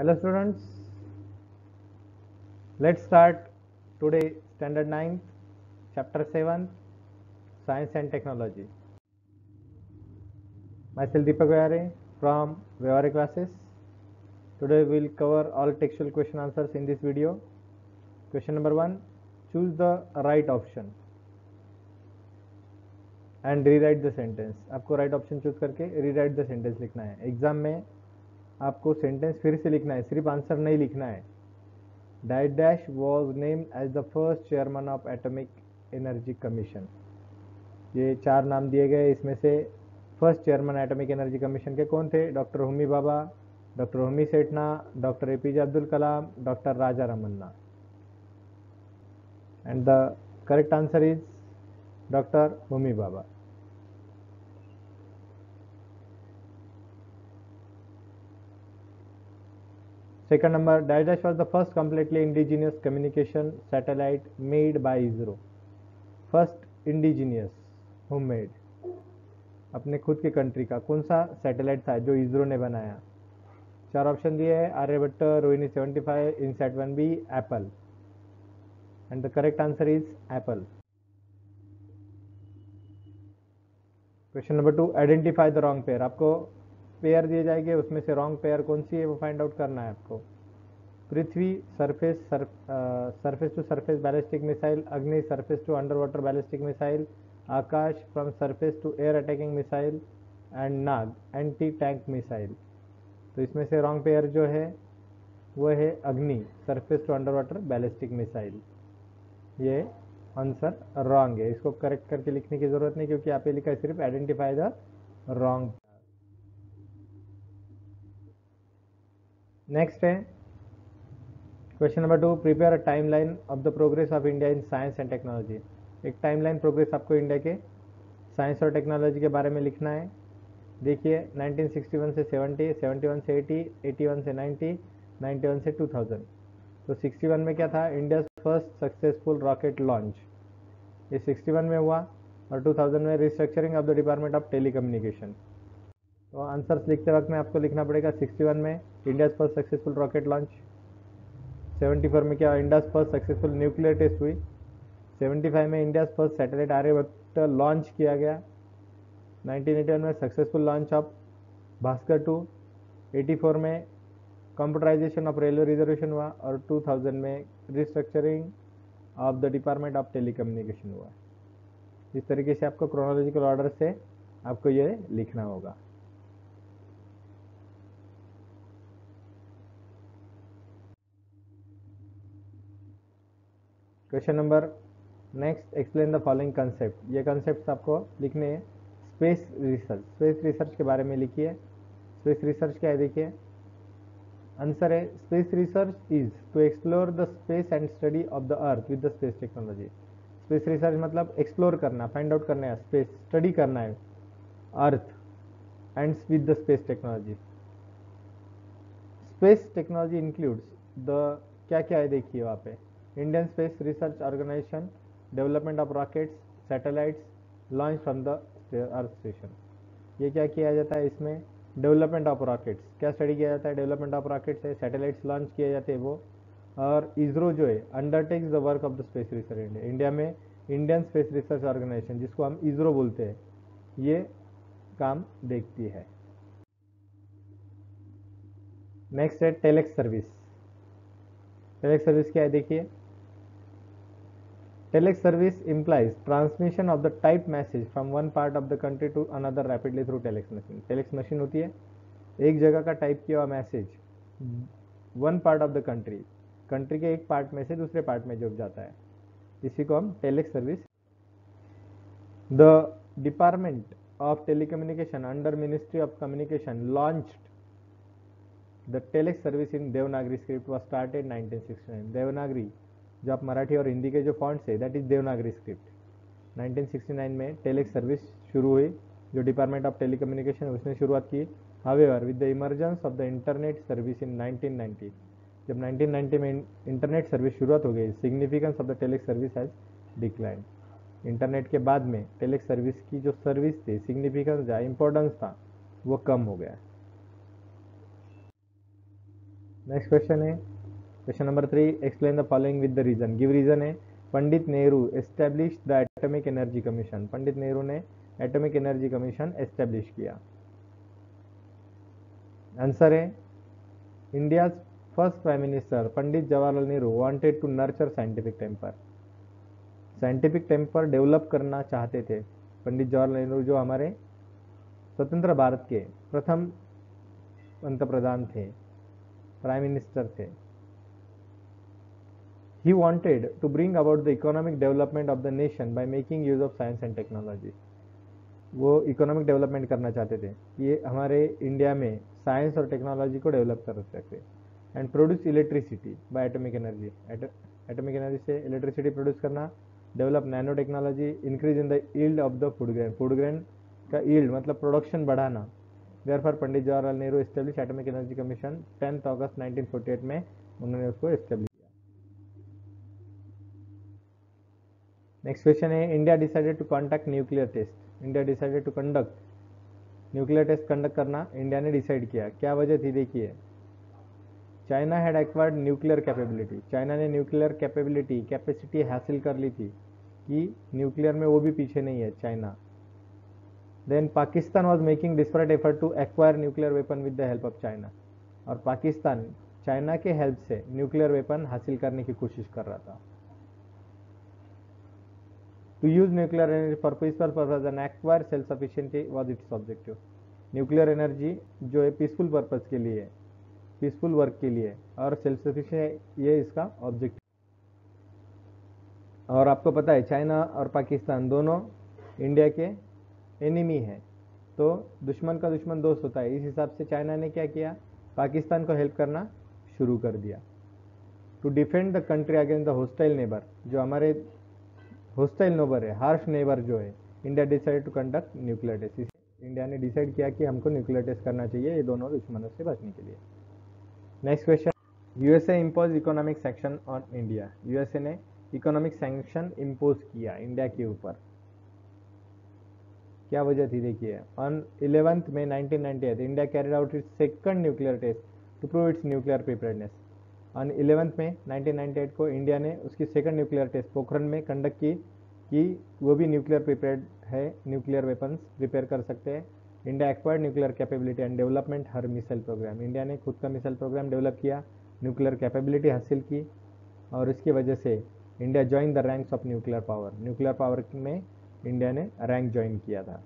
Hello students, let's start today standard 9th chapter 7 science and technology. Myself Deepak Vyare from Vyare classes. Today we will cover all textual question answers in this video. Question number 1, choose the right option and rewrite the sentence. आपको right option choose करके rewrite the sentence लिखना है. Exam में आपको sentence फिर से लिखना है, सिर्फ आंसर नहीं लिखना है. Dash was named as the first chairman of Atomic Energy Commission. ये 4 नाम दिए गए, इसमें से first chairman atomic energy commission के कौन थे? Doctor Homi Bhabha, doctor Homi Sethna, doctor APJ Abdul Kalam, doctor Raja Ramanna. And the correct answer is doctor Homi Bhabha. Second number, Dash was the first completely indigenous communication satellite made by ISRO. First indigenous, homemade, अपने खुद के country का कौन सा satellite था जो इसरो ने बनाया? 4 ऑप्शन दिए हैं, Aryabhata, Rohini 75, INSAT 1B, Apple. And the correct answer is Apple. Question number 2, identify the wrong pair. आपको पेयर दिए जाएंगे, उसमें से रॉन्ग पेयर कौन सी है वो फाइंड आउट करना है आपको. Prithvi surface to surface ballistic missile, Agni surface to under water ballistic missile, Akash from surface to air attacking missile, and Nag anti tank missile. तो इसमें से रॉन्ग पेयर जो है वो है Agni surface to under water ballistic missile. ये आंसर रॉन्ग है, इसको करेक्ट करके लिखने की जरूरत नहीं क्योंकि यहाँ पे लिखा है सिर्फ आइडेंटिफाई द रॉन्ग. नेक्स्ट है question number 2, prepare a timeline of the progress of India in science and technology. एक टाइमलाइन प्रोग्रेस आपको इंडिया के साइंस और टेक्नोलॉजी के बारे में लिखना है. देखिए 1961 से 70, 71 से 80, 81 से 90, 91 से 2000. तो 61 में क्या था? India first successful rocket launch, ये 61 में हुआ. और 2000 में restructuring of the department of telecommunication. तो आंसर्स लिखते वक्त में आपको लिखना पड़ेगा 61 में India first successful rocket launch. 74 में क्या? India first successful nuclear test हुई. 75 में India first satellite Aryabhata launch किया गया. 1981 में सक्सेसफुल लॉन्च ऑफ भास्कर 2. 84 में कंप्यूटराइजेशन ऑफ रेलवे रिजर्वेशन हुआ. और 2000 में restructuring of the department of telecommunication हुआ. इस तरीके से आपको क्रोनोलॉजिकल ऑर्डर से आपको ये लिखना होगा. Question number next, explain the following concept. ये कंसेप्ट आपको लिखने हैं. स्पेस रिसर्च, स्पेस रिसर्च के बारे में लिखिए. स्पेस रिसर्च क्या है? देखिए आंसर है, space research is to explore the space and study of the earth with the space technology. Space research मतलब एक्सप्लोर करना, फाइंड आउट करना है, स्पेस स्टडी करना है earth and with the space technology. Space technology includes the क्या क्या है देखिए वहाँ पे. Indian space research organisation, development of rockets, satellites launch from the earth station. ये क्या किया जाता है इसमें? Development of rockets. क्या स्टडी किया जाता है? डेवलपमेंट ऑफ रॉकेट्स है. सैटेलाइट्स लॉन्च किए जाते हैं वो. और इसरो जो है undertakes the work of the space research India. India में इंडियन स्पेस रिसर्च ऑर्गेनाइजेशन, जिसको हम इसरो बोलते हैं, ये काम देखती है. नेक्स्ट है टेलेक्स सर्विस. टेलेक्स सर्विस क्या है देखिए. Telex service implies transmission of the typed message from one part of the country to another rapidly through telex machine. Telex machine होती है एक जगह का टाइप किया हुआ message one part of the country, country के एक पार्ट में से दूसरे पार्ट में जुड़ जाता है. इसी को हम telex service. The department of telecommunication under ministry of communication launched the telex service in Devanagari script was started 1969. Devanagari जो आप मराठी और हिंदी के जो फॉन्ट्स है दैट इज देवनागरी स्क्रिप्ट. 1969 में टेलेक्स सर्विस शुरू हुई, जो डिपार्टमेंट ऑफ टेलीकम्युनिकेशन उसने शुरुआत की. However with the emergence of the internet service in 1990, जब 1990 में इंटरनेट सर्विस शुरुआत हो गई, significance of the telex service has decline. Internet के बाद में टेलेक्स सर्विस की जो सर्विस थी, सिग्निफिकेंस था, इंपॉर्टेंस था, वो कम हो गया. नेक्स्ट क्वेश्चन है question number 3, explain the following with the reason. Give reason है Pandit Nehru establish the atomic energy commission. Pandit Nehru ने एटॉमिक एनर्जी कमीशन एस्टेब्लिश किया। आंसर है India first prime minister Pandit Jawaharlal Nehru wanted to nurture scientific temper. Scientific temper develop करना चाहते थे पंडित जवाहरलाल नेहरू, जो हमारे स्वतंत्र भारत के प्रथम पंतप्रधान थे, प्राइम मिनिस्टर थे। He wanted to bring about the economic development of the nation by making use of science and technology. वो इकोनॉमिक डेवलपमेंट करना चाहते थे, ये हमारे इंडिया में साइंस और टेक्नोलॉजी को डेवलप कर सके। And produce electricity by atomic energy. Atomic energy से इलेक्ट्रिसिटी प्रोड्यूस करना, develop nano technology, increase in the yield of the food grain. Food grain का यील्ड मतलब प्रोडक्शन बढ़ाना। Therefore Pandit Jawaharlal Nehru establish atomic energy commission. 10 अगस्त 1948 में उन्होंने उसको एस्टेब्लिश। नेक्स्ट क्वेश्चन है India decided to conduct nuclear test. India decided to conduct nuclear test conduct करना India ने डिसाइड किया। क्या वजह थी देखिए, China had acquired nuclear capability. China ने न्यूक्लियर कैपेसिटी हासिल कर ली थी कि न्यूक्लियर में वो भी पीछे नहीं है China. Then Pakistan was making desperate effort to acquire nuclear weapon with the help of China. और पाकिस्तान चाइना के हेल्प से न्यूक्लियर वेपन हासिल करने की कोशिश कर रहा था। To use nuclear energy for peaceful purpose and acquire self-sufficiency was its objective. Nuclear energy जो है पीसफुल पर्पज के लिए, पीसफुल वर्क के लिए और सेल्फ सफिशिएंट, ये इसका ऑब्जेक्टिव। और आपको पता है चाइना और पाकिस्तान दोनों इंडिया के एनिमी हैं, तो दुश्मन का दुश्मन दोस्त होता है। इस हिसाब से चाइना ने क्या किया, पाकिस्तान को हेल्प करना शुरू कर दिया। To defend the country against the hostile neighbour, जो हमारे होस्टाइल नेबर है, हार्श नेबर जो है, India decide to conduct nuclear test. India ने डिसाइड किया कि हमको न्यूक्लियर टेस्ट करना चाहिए ये दोनों दुश्मनों से बचने के लिए। Next question, USA impose economic sanction on India. USA ने इकोनॉमिक सैंक्शन इम्पोज किया इंडिया के ऊपर। क्या वजह थी देखिए, on 11 May 1998 India carried out its second nuclear test to prove its nuclear preparedness. On 11 May 1998 को इंडिया ने उसकी सेकंड न्यूक्लियर टेस्ट पोखरण में कंडक्ट की कि वो भी न्यूक्लियर प्रिपेयर्ड है, न्यूक्लियर वेपन्स प्रिपेयर कर सकते हैं। India acquired nuclear capability and development her missile programme. India ने खुद का मिसाइल प्रोग्राम डेवलप किया, न्यूक्लियर कैपेबिलिटी हासिल की, और इसकी वजह से India join the ranks of nuclear power. Nuclear power में इंडिया ने रैंक ज्वाइन किया था।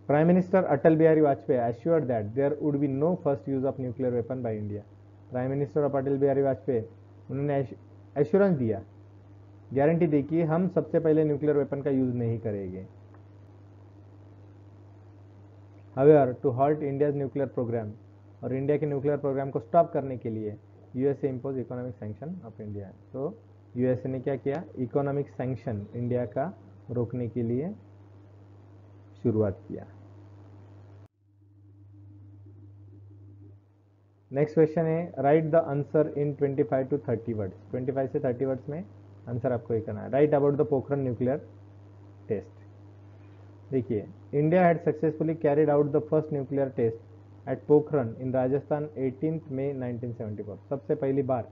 Prime minister Atal Bihari Vajpayee assured that there would be no first use of nuclear weapon by India. Prime minister of Atal Bihari Vajpayee, उन्होंने एश्योरेंस दिया, guarantee दी कि हम सबसे पहले न्यूक्लियर वेपन का यूज नहीं करेंगे। However, to halt India's nuclear program, और इंडिया के न्यूक्लियर प्रोग्राम को स्टॉप करने के लिए USA impose economic sanction of India. तो यूएसए ने क्या किया, इकोनॉमिक सैंक्शन इंडिया का रोकने के लिए शुरुआत किया। नेक्स्ट क्वेश्चन है write the answer in 25 to 30 words. 25 से 30 वर्ड्स में आंसर आपको ये करना है। Write about the Pokhran nuclear test. देखिए, India had successfully carried out the first nuclear test at Pokhran in Rajasthan 18 May 1974। सबसे पहली बार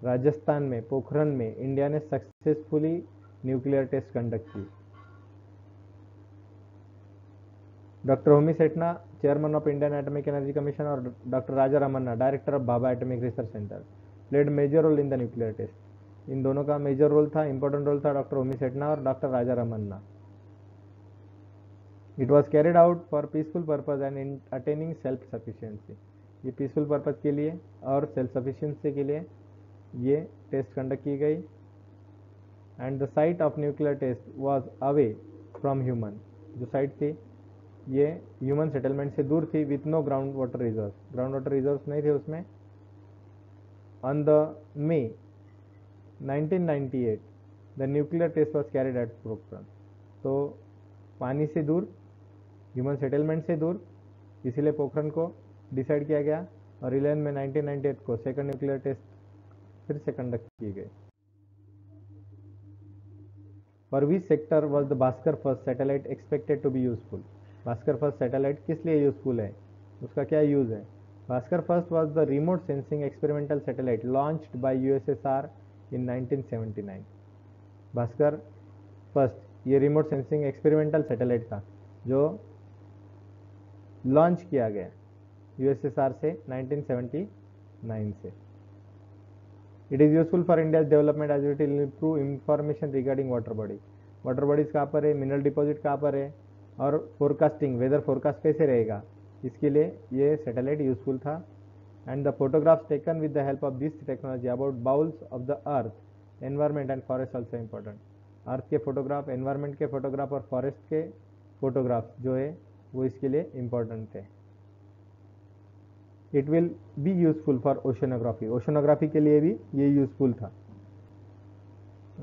राजस्थान में पोखरण में इंडिया ने सक्सेसफुली न्यूक्लियर टेस्ट कंडक्ट की। Doctor Homi Sethna, chairman of Indian atomic energy commission, और doctor Raja Ramanna, director of Bhabha atomic research centre, played major role in the nuclear test. इन दोनों का मेजर रोल था, इंपॉर्टेंट रोल था डॉक्टर होमी सेठना और doctor Raja Ramanna. It was carried out for peaceful purpose and in attaining self sufficiency. ये peaceful purpose के लिए और सेल्फ सफिशियंसी के लिए ये टेस्ट कंडक्ट की गई। And the site of nuclear test was away from human. जो साइट थी ये ह्यूमन सेटलमेंट से दूर थी, with no ground water reserve. Ground water reserve नहीं थे उसमें। On the May 1998 the nuclear test was carried at Pokhran. तो पानी से दूर, ह्यूमन सेटलमेंट से दूर, इसीलिए पोखरण को डिसाइड किया गया। और 11 में 1998 को सेकंड न्यूक्लियर टेस्ट फिर से कंडक्ट की गई। For which sector was the Bhaskara first satellite expected to be useful. Bhaskara first satellite किस लिए यूजफुल है, उसका क्या यूज है? Bhaskar first was the remote sensing experimental satellite launched by USSR in 1979. Bhaskara first ये रिमोट सेंसिंग एक्सपेरिमेंटल सैटेलाइट था जो launch किया गया यूएसएसआर से 1979 से. It is useful for India's development as it will improve information regarding water body. Water bodies कहाँ पर है, मिनरल डिपॉजिट कहाँ पर है, और फोरकास्टिंग वेदर फोरकास्ट कैसे रहेगा, इसके लिए ये सैटेलाइट यूजफुल था. And the photographs taken with the help of this technology about bowls of the earth environment and forest also important. Earth के फोटोग्राफ, एनवायरमेंट के फोटोग्राफ और फॉरेस्ट के फोटोग्राफ जो है वो इसके लिए इम्पोर्टेंट थे. It will be useful for oceanography. Oceanography के लिए भी ये यूजफुल था.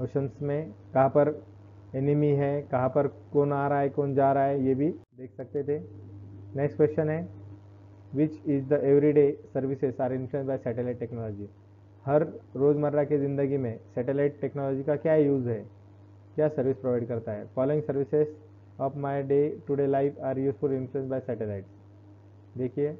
ओशंस में कहाँ पर एनिमी है, कहाँ पर कौन आ रहा है कौन जा रहा है, ये भी देख सकते थे. नेक्स्ट क्वेश्चन है which is the everyday services are influenced by satellite technology. हर रोज़मर्रा की ज़िंदगी में सैटेलाइट टेक्नोलॉजी का क्या यूज़ है, क्या सर्विस प्रोवाइड करता है. Following services of my day to day life are useful influenced by satellite. देखिए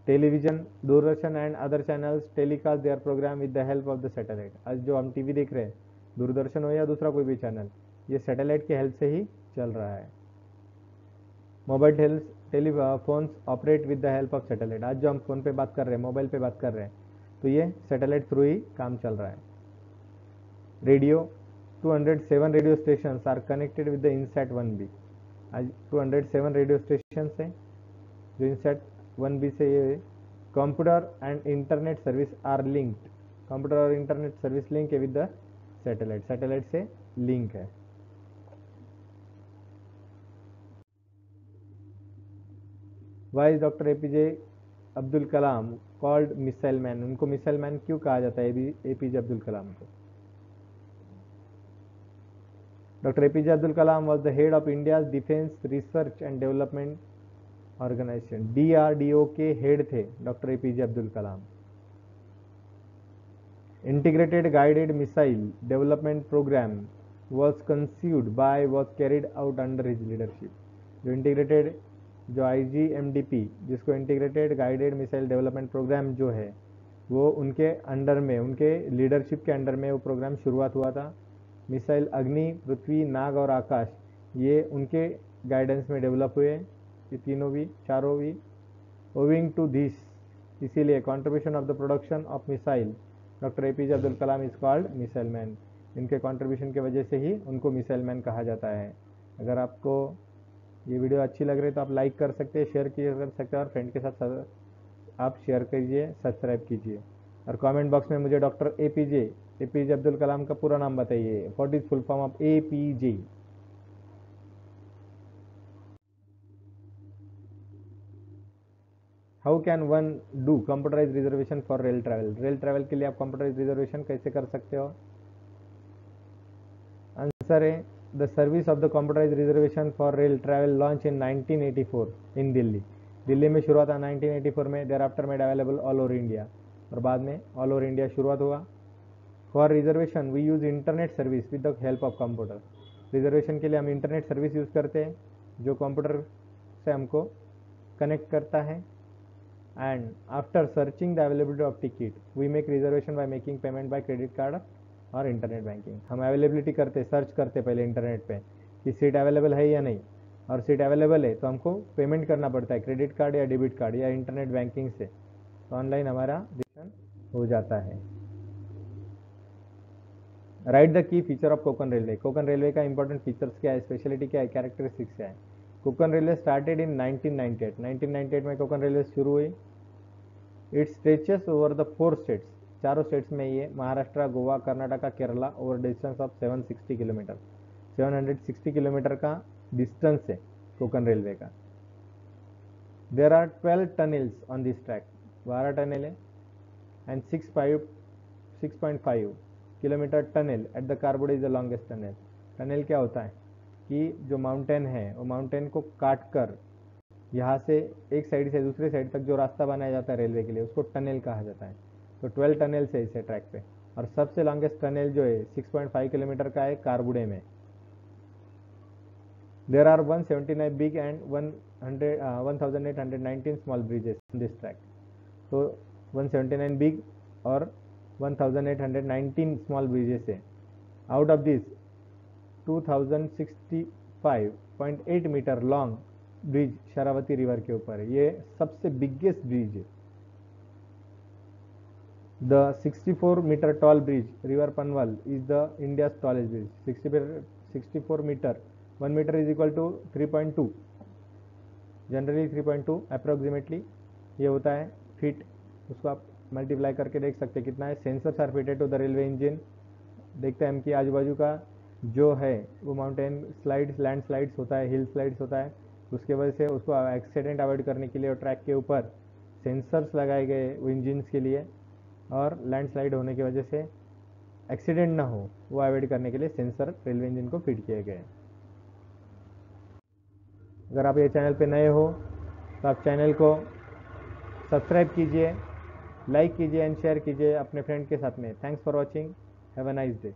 television, Doordarshan and other channels telecast their programme with the help of the satellite. आज जो हम टीवी देख रहे हैं, दूरदर्शन हो या दूसरा कोई भी चैनल, ये सैटेलाइट के हेल्प से ही चल रहा है. Mobile telephones operate with the help of satellite. आज जो हम फ़ोन पे बात कर रहे हैं, मोबाइल पे बात कर रहे हैं, तो ये सैटेलाइट थ्रू ही काम चल रहा है. Radio 207 radio station are connected with the INSAT 1B. आज 207 रेडियो स्टेशन है जो इनसैट 1B से ये. Computer and internet service are linked. Computer और इंटरनेट सर्विस लिंक है विद द सैटेलाइट. सैटेलाइट से लिंक है. Why is doctor APJ Abdul Kalam called missile man. उनको मिसाइल मैन क्यों कहा जाता है एपीजे अब्दुल कलाम को. Doctor APJ Abdul Kalam was the head of India's defence research and development organisation. DRDO के हेड थे doctor APJ Abdul Kalam. Integrated guided missile development programme was conceived by was carried out under his leadership. जो integrated जो IGMDP जिसको integrated guided missile development programme जो है वो उनके under में, उनके लीडरशिप के अंडर में वो प्रोग्राम शुरुआत हुआ था. मिसाइल अग्नि, पृथ्वी, नाग और आकाश ये उनके गाइडेंस में डेवलप हुए, ये तीनों भी चारों भी. ओविंग टू दिस, इसीलिए contribution of the production of missile doctor APJ Abdul Kalam is called missile man. इनके कंट्रीब्यूशन की वजह से ही उनको मिसाइल मैन कहा जाता है. अगर आपको ये वीडियो अच्छी लग रही है तो आप लाइक कर सकते हैं, शेयर कर सकते हैं और फ्रेंड के साथ आप शेयर कीजिए, सब्सक्राइब कीजिए. और कमेंट बॉक्स में मुझे डॉक्टर एपीजे अब्दुल कलाम का पूरा नाम बताइए. What is full form of APJ. How can one do computerise reservation for rail travel. Rail travel के लिए आप कंप्यूटराइज रिजर्वेशन कैसे कर सकते हो. आंसर है the service of the computerise reservation for rail travel launch in 1984 in Delhi. Delhi में शुरुआत हुआ 1984 में. Thereafter made available all over India, और बाद में ऑल ओवर इंडिया शुरुआत हुआ. For reservation we use internet service with the help of computer. रिजर्वेशन के लिए हम इंटरनेट सर्विस यूज़ करते हैं जो कंप्यूटर से हमको कनेक्ट करता है. And after searching the availability of ticket we make reservation by making payment by credit card और इंटरनेट बैंकिंग. हम अवेलेबिलिटी करते, सर्च करते पहले इंटरनेट पे कि सीट अवेलेबल है या नहीं, और सीट अवेलेबल है तो हमको पेमेंट करना पड़ता है क्रेडिट कार्ड या डेबिट कार्ड या इंटरनेट बैंकिंग से. तो ऑनलाइन हमारा रिजर्वेशन हो जाता है. Write the key feature of Konkan railway. Konkan railway का इंपॉर्टेंट फीचर्स क्या है, स्पेशलिटी क्या है, कैरेक्टरिस्टिक्स क्या है. Konkan railway started in 1998. 1998 में कोकन रेलवे शुरू हुई. It stretches over the 4 states. चारों स्टेट्स में ये Maharashtra, Goa, Karnataka, Kerala over distance of 760 kilometre. 760 kilometre का डिस्टेंस है कोकन रेलवे का. There are 12 tunnels on this track. 12 tunnel है. And 6.5 kilometre tunnel at the Karbude is the longest tunnel. Tunnel क्या होता है कि जो माउंटेन है वो माउंटेन को काट कर यहाँ से एक साइड से दूसरे साइड तक जो रास्ता बनाया जाता है रेलवे के लिए उसको टनल कहा जाता है. तो 12 टनल्स है इसे ट्रैक पे. और सबसे लॉन्गेस्ट टनल जो है 6.5 किलोमीटर का है कारबुडे में. There are 179 big and 1819 small bridges on this track. So 179 big और 1819 small bridges है. Out of this 2065.8 metre long bridge Sharavati river के ऊपर है. ये सबसे बिगेस्ट ब्रिज है. The 64 meter tall bridge River Panwal is the India's tallest bridge. 64 meter, 1 meter is equal to 3.2, generally 3.2 approximately ये होता है फीट. उसको आप मल्टीप्लाई करके देख सकते हैं कितना है. Sensors are fitted to the railway engine. देखते हैं हम कि आजू बाजू का जो है वो माउंटेन स्लाइड्स, लैंड स्लाइड्स होता है, हिल स्लाइड्स होता है. उसके वजह से उसको एक्सीडेंट अवॉइड करने के लिए और ट्रैक के ऊपर सेंसर्स लगाए गए वो इंजिन्स के लिए, और लैंडस्लाइड होने की वजह से एक्सीडेंट ना हो वो अवॉइड करने के लिए सेंसर रेलवे इंजन को फिट किए गए. अगर आप ये चैनल पे नए हो तो आप चैनल को सब्सक्राइब कीजिए, लाइक कीजिए एंड शेयर कीजिए अपने फ्रेंड के साथ में. Thanks for watching. Have a nice day.